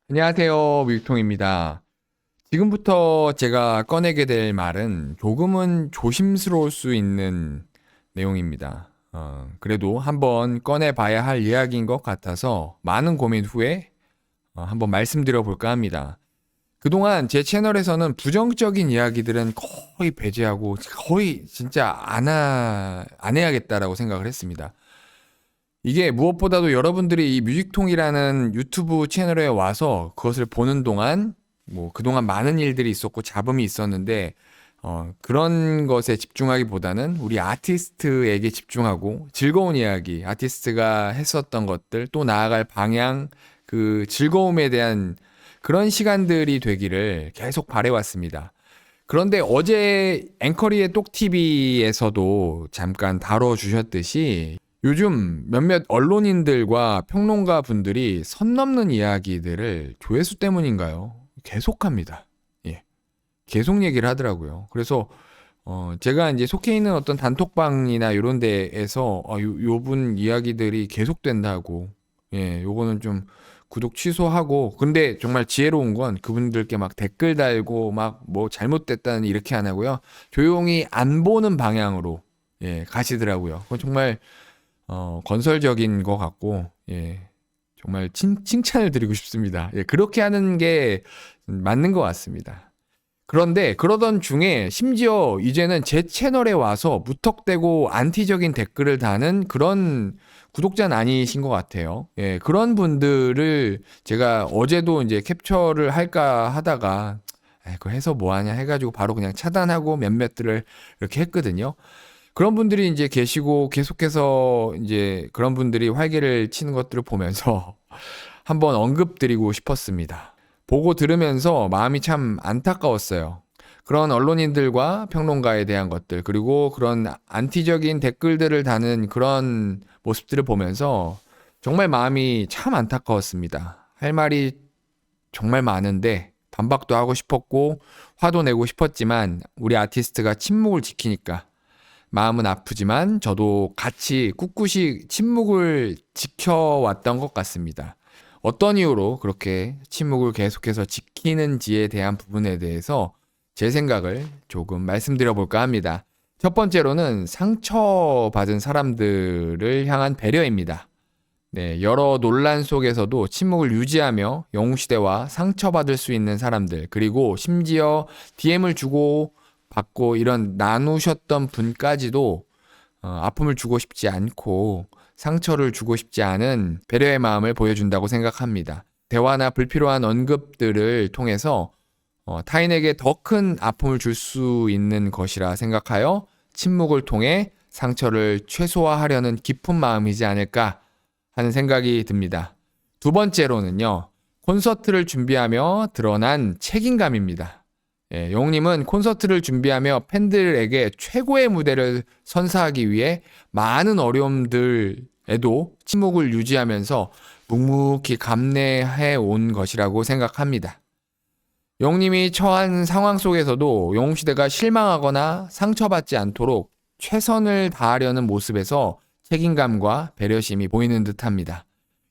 안녕하세요. 뮤통입니다. 지금부터 제가 꺼내게 될 말은 조금은 조심스러울 수 있는 내용입니다. 그래도 한번 꺼내봐야 할 이야기인 것 같아서 많은 고민 후에 한번 말씀드려 볼까 합니다. 그동안 제 채널에서는 부정적인 이야기들은 거의 배제하고 거의 진짜 안 해야겠다라고 생각을 했습니다. 이게 무엇보다도 여러분들이 이 뮤직통이라는 유튜브 채널에 와서 그것을 보는 동안 뭐 그동안 많은 일들이 있었고 잡음이 있었는데 그런 것에 집중하기보다는 우리 아티스트에게 집중하고 즐거운 이야기, 아티스트가 했었던 것들, 또 나아갈 방향, 그 즐거움에 대한 그런 시간들이 되기를 계속 바래왔습니다. 그런데 어제 앵커리의 똑TV에서도 잠깐 다뤄주셨듯이 요즘 몇몇 언론인들과 평론가 분들이 선 넘는 이야기들을 조회수 때문인가요? 계속합니다. 예. 계속 얘기를 하더라고요. 그래서 제가 이제 속해 있는 어떤 단톡방이나 이런 데에서 요분 이야기들이 계속된다고 요거는 좀 구독 취소하고 근데 정말 지혜로운 건 그분들께 막 댓글 달고 막 뭐 잘못됐다는 이렇게 안 하고요. 조용히 안 보는 방향으로 가시더라고요. 그건 정말 건설적인 것 같고, 정말 칭찬을 드리고 싶습니다. 그렇게 하는 게 맞는 것 같습니다. 그런데 그러던 중에 심지어 이제는 제 채널에 와서 무턱대고 안티적인 댓글을 다는 그런 구독자는 아니신 것 같아요. 그런 분들을 제가 어제도 이제 캡처를 할까 하다가, 그거 해서 뭐하냐 해가지고 바로 그냥 차단하고 몇몇들을 이렇게 했거든요. 그런 분들이 이제 계시고 계속해서 이제 그런 분들이 활개를 치는 것들을 보면서 한번 언급드리고 싶었습니다. 보고 들으면서 마음이 참 안타까웠어요. 그런 언론인들과 평론가에 대한 것들, 그리고 그런 안티적인 댓글들을 다는 그런 모습들을 보면서 정말 마음이 참 안타까웠습니다. 할 말이 정말 많은데 반박도 하고 싶었고 화도 내고 싶었지만 우리 아티스트가 침묵을 지키니까 마음은 아프지만 저도 같이 꿋꿋이 침묵을 지켜왔던 것 같습니다. 어떤 이유로 그렇게 침묵을 계속해서 지키는지에 대한 부분에 대해서 제 생각을 조금 말씀드려 볼까 합니다. 첫 번째로는 상처받은 사람들을 향한 배려입니다. 네, 여러 논란 속에서도 침묵을 유지하며 영웅시대와 상처받을 수 있는 사람들, 그리고 심지어 DM을 주고 받고 이런 나누셨던 분까지도 아픔을 주고 싶지 않고 상처를 주고 싶지 않은 배려의 마음을 보여준다고 생각합니다. 대화나 불필요한 언급들을 통해서 타인에게 더 큰 아픔을 줄 수 있는 것이라 생각하여 침묵을 통해 상처를 최소화하려는 깊은 마음이지 않을까 하는 생각이 듭니다. 두 번째로는요, 콘서트를 준비하며 드러난 책임감입니다. 영웅님은 콘서트를 준비하며 팬들에게 최고의 무대를 선사하기 위해 많은 어려움들에도 침묵을 유지하면서 묵묵히 감내해 온 것이라고 생각합니다. 영웅님이 처한 상황 속에서도 영웅시대가 실망하거나 상처받지 않도록 최선을 다하려는 모습에서 책임감과 배려심이 보이는 듯합니다.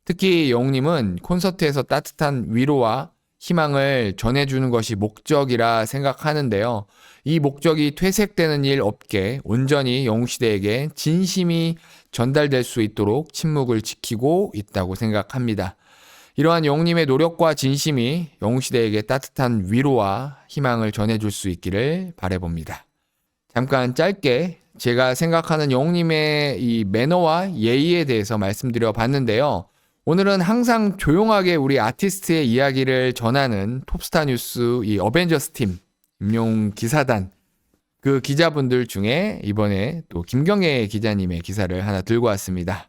특히 영웅님은 콘서트에서 따뜻한 위로와 희망을 전해주는 것이 목적이라 생각하는데요. 이 목적이 퇴색되는 일 없게 온전히 영웅시대에게 진심이 전달될 수 있도록 침묵을 지키고 있다고 생각합니다. 이러한 영웅님의 노력과 진심이 영웅시대에게 따뜻한 위로와 희망을 전해줄 수 있기를 바라봅니다. 잠깐 짧게 제가 생각하는 영웅님의 이 매너와 예의에 대해서 말씀드려 봤는데요. 오늘은 항상 조용하게 우리 아티스트의 이야기를 전하는 톱스타 뉴스 이 어벤져스 팀 임용 기사단 그 기자분들 중에 이번에 또 김경애 기자님의 기사를 하나 들고 왔습니다.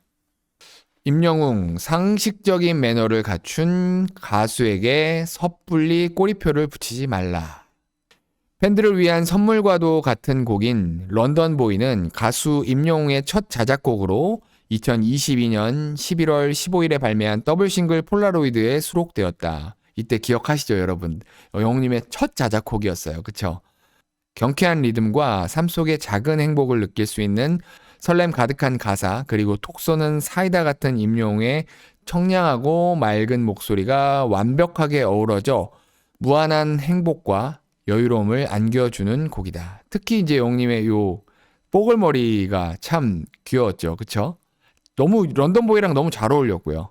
임영웅 상식적인 매너를 갖춘 가수에게 섣불리 꼬리표를 붙이지 말라. 팬들을 위한 선물과도 같은 곡인 런던 보이는 가수 임영웅의 첫 자작곡으로 2022년 11월 15일에 발매한 더블 싱글 폴라로이드에 수록되었다. 이때 기억하시죠, 여러분? 영웅님의 첫 자작곡이었어요. 그쵸? 경쾌한 리듬과 삶 속의 작은 행복을 느낄 수 있는 설렘 가득한 가사, 그리고 톡 쏘는 사이다 같은 임영웅의 청량하고 맑은 목소리가 완벽하게 어우러져 무한한 행복과 여유로움을 안겨주는 곡이다. 특히 이제 영님의 요 뽀글머리가 참 귀여웠죠. 그쵸? 너무 런던보이랑 너무 잘 어울렸고요.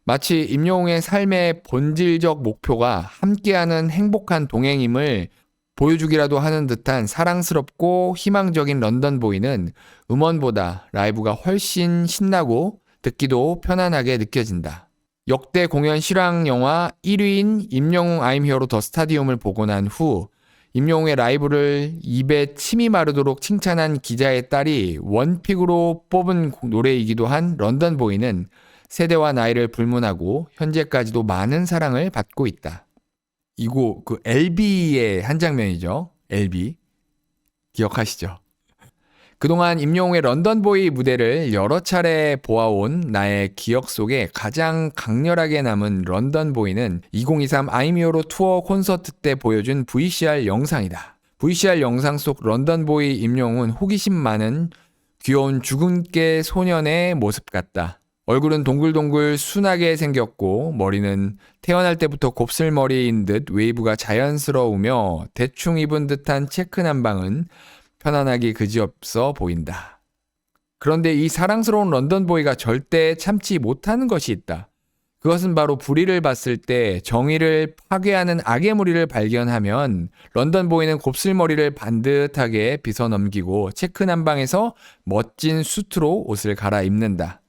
마치 임영웅의 삶의 본질적 목표가 함께하는 행복한 동행임을 보여주기라도 하는 듯한 사랑스럽고 희망적인 런던보이는 음원보다 라이브가 훨씬 신나고 듣기도 편안하게 느껴진다. 역대 공연 실황 영화 1위인 임영웅 I'm Here 더 스타디움을 보고 난 후 임영웅의 라이브를 입에 침이 마르도록 칭찬한 기자의 딸이 원픽으로 뽑은 노래이기도 한 런던보이는 세대와 나이를 불문하고 현재까지도 많은 사랑을 받고 있다. 이거 그 LB의 한 장면이죠. LB. 기억하시죠? 그동안 임영웅의 런던보이 무대를 여러 차례 보아온 나의 기억 속에 가장 강렬하게 남은 런던보이는 2023 I'm Your 투어 콘서트 때 보여준 VCR 영상이다. VCR 영상 속 런던보이 임영웅은 호기심 많은 귀여운 죽은 깨 소년의 모습 같다. 얼굴은 동글동글 순하게 생겼고 머리는 태어날 때부터 곱슬머리인 듯 웨이브가 자연스러우며 대충 입은 듯한 체크 남방은 편안하기 그지없어 보인다. 그런데 이 사랑스러운 런던보이가 절대 참지 못하는 것이 있다. 그것은 바로 불의를 봤을 때 정의를 파괴하는 악의 무리를 발견하면 런던보이는 곱슬머리를 반듯하게 빗어넘기고 체크 남방에서 멋진 수트로 옷을 갈아입는다.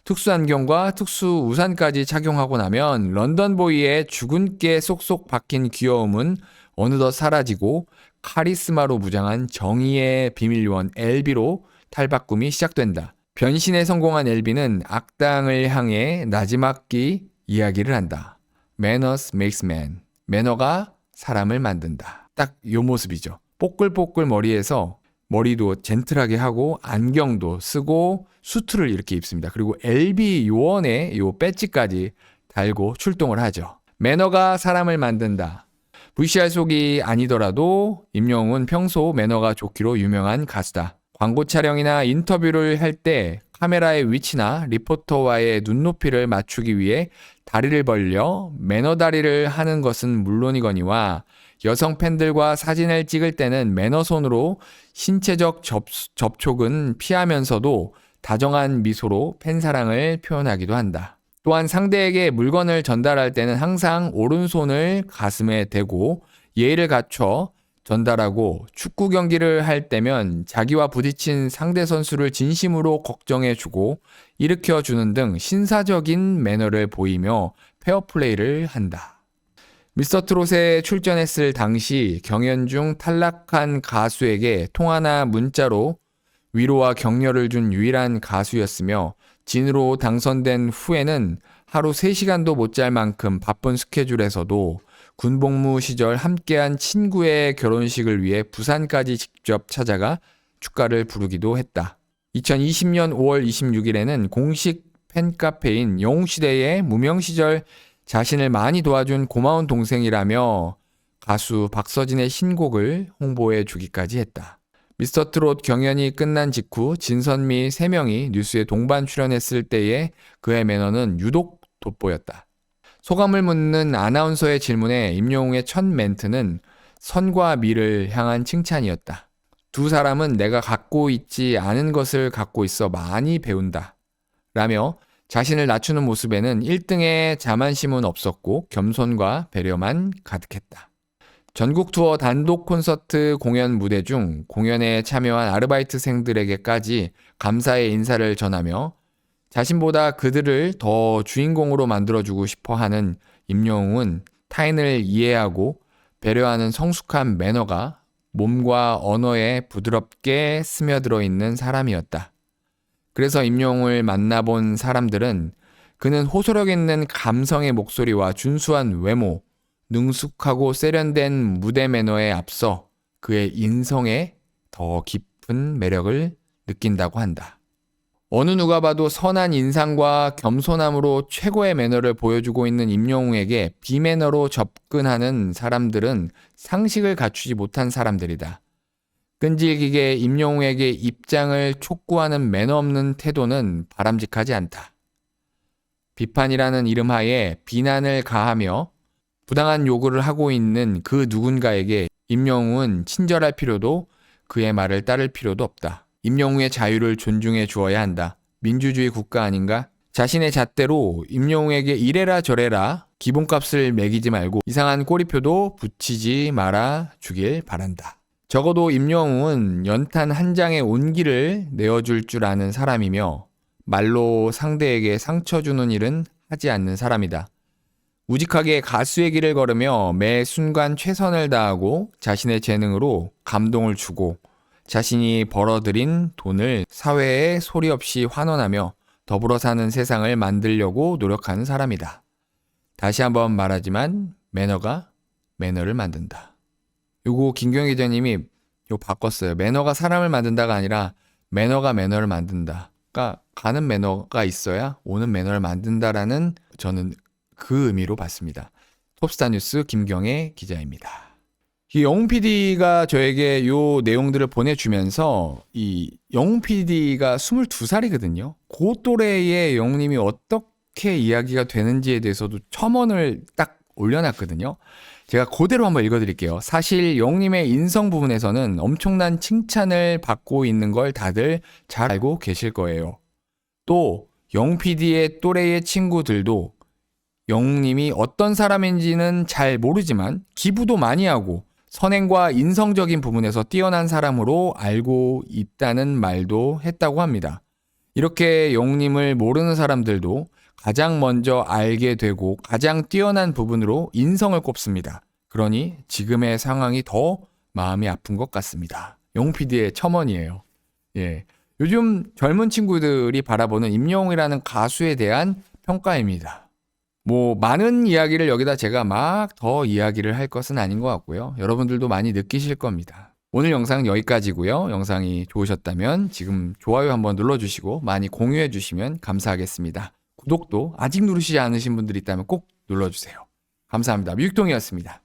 특수 안경과 특수 우산까지 착용하고 나면 런던보이의 죽은 깨 쏙쏙 박힌 귀여움은 어느덧 사라지고 카리스마로 무장한 정의의 비밀요원 LB로 탈바꿈이 시작된다. 변신에 성공한 LB는 악당을 향해 나지막히 이야기를 한다. Manners makes man. 매너가 사람을 만든다. 딱 요 모습이죠. 뽀글뽀글 머리에서 머리도 젠틀하게 하고 안경도 쓰고 수트를 이렇게 입습니다. 그리고 LB 요원의 요 배지까지 달고 출동을 하죠. 매너가 사람을 만든다. VCR 속이 아니더라도 임영웅은 평소 매너가 좋기로 유명한 가수다. 광고 촬영이나 인터뷰를 할 때 카메라의 위치나 리포터와의 눈높이를 맞추기 위해 다리를 벌려 매너 다리를 하는 것은 물론이거니와 여성 팬들과 사진을 찍을 때는 매너손으로 신체적 접촉은 피하면서도 다정한 미소로 팬사랑을 표현하기도 한다. 또한 상대에게 물건을 전달할 때는 항상 오른손을 가슴에 대고 예의를 갖춰 전달하고 축구 경기를 할 때면 자기와 부딪힌 상대 선수를 진심으로 걱정해주고 일으켜주는 등 신사적인 매너를 보이며 페어플레이를 한다. 미스터트롯에 출전했을 당시 경연 중 탈락한 가수에게 통화나 문자로 위로와 격려를 준 유일한 가수였으며 진으로 당선된 후에는 하루 3시간도 못 잘 만큼 바쁜 스케줄에서도 군복무 시절 함께한 친구의 결혼식을 위해 부산까지 직접 찾아가 축가를 부르기도 했다. 2020년 5월 26일에는 공식 팬카페인 영웅시대의 무명 시절 자신을 많이 도와준 고마운 동생이라며 가수 박서진의 신곡을 홍보해 주기까지 했다. 미스터트롯 경연이 끝난 직후 진선미 3명이 뉴스에 동반 출연했을 때의 그의 매너는 유독 돋보였다. 소감을 묻는 아나운서의 질문에 임영웅의 첫 멘트는 선과 미를 향한 칭찬이었다. 두 사람은 내가 갖고 있지 않은 것을 갖고 있어 많이 배운다. 라며 자신을 낮추는 모습에는 1등의 자만심은 없었고 겸손과 배려만 가득했다. 전국 투어 단독 콘서트 공연 무대 중 공연에 참여한 아르바이트생들에게까지 감사의 인사를 전하며 자신보다 그들을 더 주인공으로 만들어주고 싶어하는 임영웅은 타인을 이해하고 배려하는 성숙한 매너가 몸과 언어에 부드럽게 스며들어 있는 사람이었다. 그래서 임영웅을 만나본 사람들은 그는 호소력 있는 감성의 목소리와 준수한 외모, 능숙하고 세련된 무대 매너에 앞서 그의 인성에 더 깊은 매력을 느낀다고 한다. 어느 누가 봐도 선한 인상과 겸손함으로 최고의 매너를 보여주고 있는 임영웅에게 비매너로 접근하는 사람들은 상식을 갖추지 못한 사람들이다. 끈질기게 임영웅에게 입장을 촉구하는 매너 없는 태도는 바람직하지 않다. 비판이라는 이름하에 비난을 가하며 부당한 요구를 하고 있는 그 누군가에게 임영웅은 친절할 필요도 그의 말을 따를 필요도 없다. 임영웅의 자유를 존중해 주어야 한다. 민주주의 국가 아닌가? 자신의 잣대로 임영웅에게 이래라 저래라 기본값을 매기지 말고 이상한 꼬리표도 붙이지 말아 주길 바란다. 적어도 임영웅은 연탄 한 장의 온기를 내어줄 줄 아는 사람이며 말로 상대에게 상처 주는 일은 하지 않는 사람이다. 우직하게 가수의 길을 걸으며 매 순간 최선을 다하고 자신의 재능으로 감동을 주고 자신이 벌어들인 돈을 사회에 소리 없이 환원하며 더불어 사는 세상을 만들려고 노력하는 사람이다. 다시 한번 말하지만 매너가 매너를 만든다. 요거 김경희 기자님이 요 바꿨어요. 매너가 사람을 만든다가 아니라 매너가 매너를 만든다. 그러니까 가는 매너가 있어야 오는 매너를 만든다라는 저는 그 의미로 봤습니다. 톱스타 뉴스 김경애 기자입니다. 이 영웅 PD가 저에게 요 내용들을 보내주면서 이 영웅 PD가 22살이거든요. 그 또래의 영웅님이 어떻게 이야기가 되는지에 대해서도 첨언을 딱 올려놨거든요. 제가 그대로 한번 읽어드릴게요. 사실 영웅님의 인성 부분에서는 엄청난 칭찬을 받고 있는 걸 다들 잘 알고 계실 거예요. 또 영웅 PD의 또래의 친구들도 영웅님이 어떤 사람인지는 잘 모르지만 기부도 많이 하고 선행과 인성적인 부분에서 뛰어난 사람으로 알고 있다는 말도 했다고 합니다. 이렇게 영웅님을 모르는 사람들도 가장 먼저 알게 되고 가장 뛰어난 부분으로 인성을 꼽습니다. 그러니 지금의 상황이 더 마음이 아픈 것 같습니다. 영웅 PD의 첨언이에요. 예. 요즘 젊은 친구들이 바라보는 임영웅이라는 가수에 대한 평가입니다. 뭐 많은 이야기를 여기다 제가 막 더 이야기를 할 것은 아닌 것 같고요. 여러분들도 많이 느끼실 겁니다. 오늘 영상 여기까지고요. 영상이 좋으셨다면 지금 좋아요 한번 눌러주시고 많이 공유해 주시면 감사하겠습니다. 구독도 아직 누르시지 않으신 분들이 있다면 꼭 눌러주세요. 감사합니다. 뮤육동이었습니다.